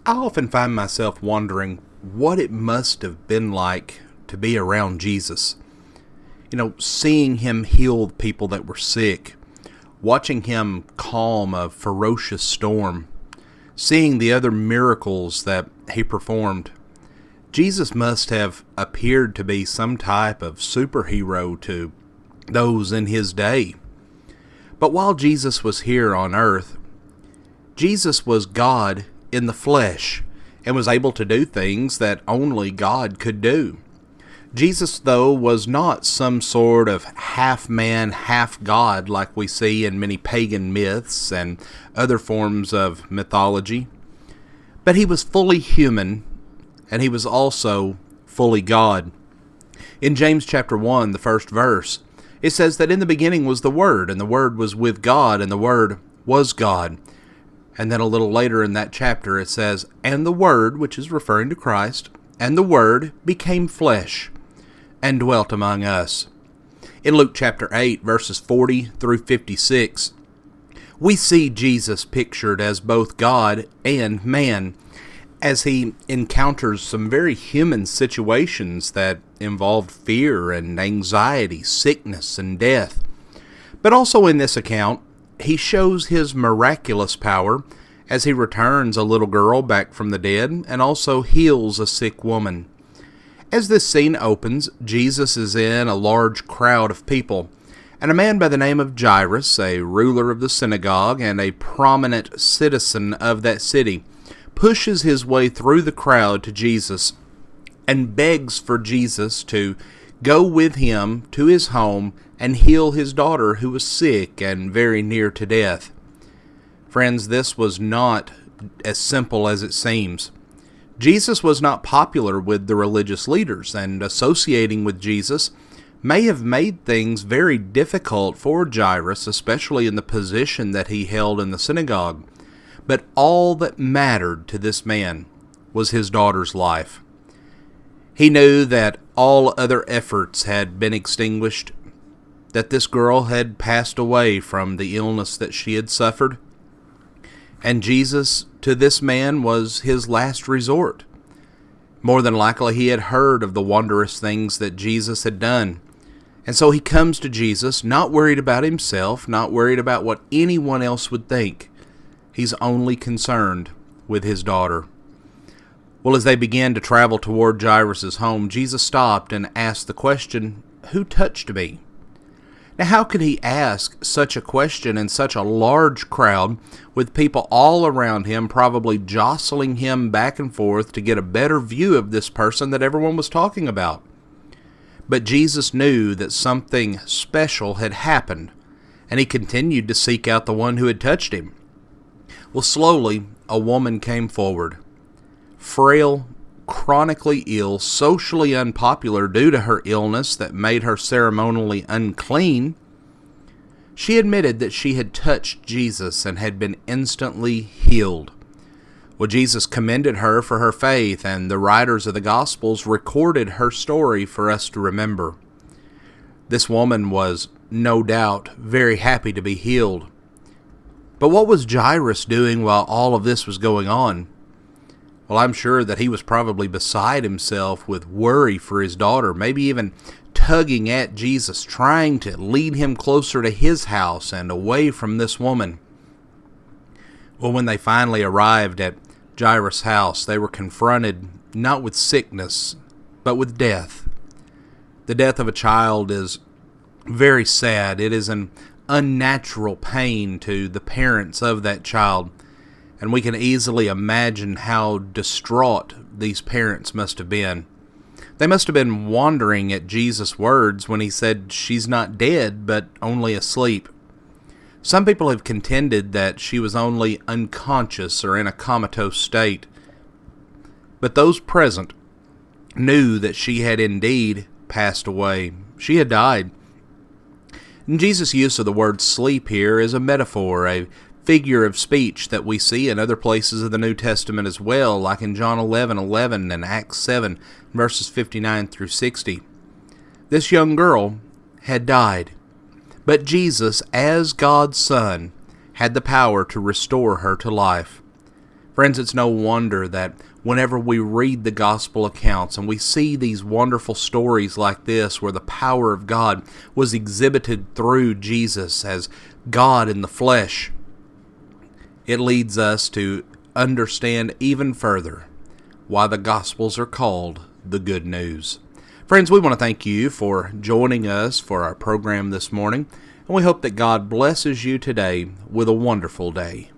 I often find myself wondering what it must have been like to be around Jesus. Seeing him heal people that were sick, watching him calm a ferocious storm, seeing the other miracles that he performed. Jesus must have appeared to be some type of superhero to those in his day. But while Jesus was here on earth, Jesus was God in the flesh and was able to do things that only God could do. Jesus, though, was not some sort of half man, half God like we see in many pagan myths and other forms of mythology. But he was fully human, and he was also fully God. In James chapter 1, the first verse, it says that in the beginning was the Word, and the Word was with God, and the Word was God. And then a little later in that chapter it says, and the Word, which is referring to Christ, and the Word became flesh and dwelt among us. In Luke chapter 8, verses 40 through 56, we see Jesus pictured as both God and man, as he encounters some very human situations that involved fear and anxiety, sickness and death. But also in this account, he shows his miraculous power as he returns a little girl back from the dead and also heals a sick woman. As this scene opens, Jesus is in a large crowd of people, and a man by the name of Jairus, a ruler of the synagogue and a prominent citizen of that city, pushes his way through the crowd to Jesus and begs for Jesus to go with him to his home and heal his daughter who was sick and very near to death. Friends, this was not as simple as it seems. Jesus was not popular with the religious leaders, and associating with Jesus may have made things very difficult for Jairus, especially in the position that he held in the synagogue. But all that mattered to this man was his daughter's life. He knew that all other efforts had been extinguished, that this girl had passed away from the illness that she had suffered, and Jesus to this man was his last resort. More than likely he had heard of the wondrous things that Jesus had done, and so he comes to Jesus not worried about himself, not worried about what anyone else would think. He's only concerned with his daughter. Well, as they began to travel toward Jairus' home, Jesus stopped and asked the question, "Who touched me?" Now, how could he ask such a question in such a large crowd with people all around him probably jostling him back and forth to get a better view of this person that everyone was talking about? But Jesus knew that something special had happened, and he continued to seek out the one who had touched him. Well, slowly, a woman came forward. Frail, chronically ill, socially unpopular due to her illness that made her ceremonially unclean, she admitted that she had touched Jesus and had been instantly healed. Well, Jesus commended her for her faith, and the writers of the Gospels recorded her story for us to remember. This woman was, no doubt, very happy to be healed. But what was Jairus doing while all of this was going on? Well, I'm sure that he was probably beside himself with worry for his daughter, maybe even tugging at Jesus, trying to lead him closer to his house and away from this woman. Well, when they finally arrived at Jairus' house, they were confronted not with sickness, but with death. The death of a child is very sad. It is an unnatural pain to the parents of that child. And we can easily imagine how distraught these parents must have been. They must have been wondering at Jesus' words when he said, "She's not dead, but only asleep." Some people have contended that she was only unconscious or in a comatose state. But those present knew that she had indeed passed away. She had died. And Jesus' use of the word sleep here is a metaphor, a figure of speech that we see in other places of the New Testament as well, like in John 11:11 and Acts 7, verses 59 through 60. This young girl had died, but Jesus, as God's Son, had the power to restore her to life. Friends, it's no wonder that whenever we read the gospel accounts and we see these wonderful stories like this where the power of God was exhibited through Jesus as God in the flesh, it leads us to understand even further why the Gospels are called the Good News. Friends, we want to thank you for joining us for our program this morning, and we hope that God blesses you today with a wonderful day.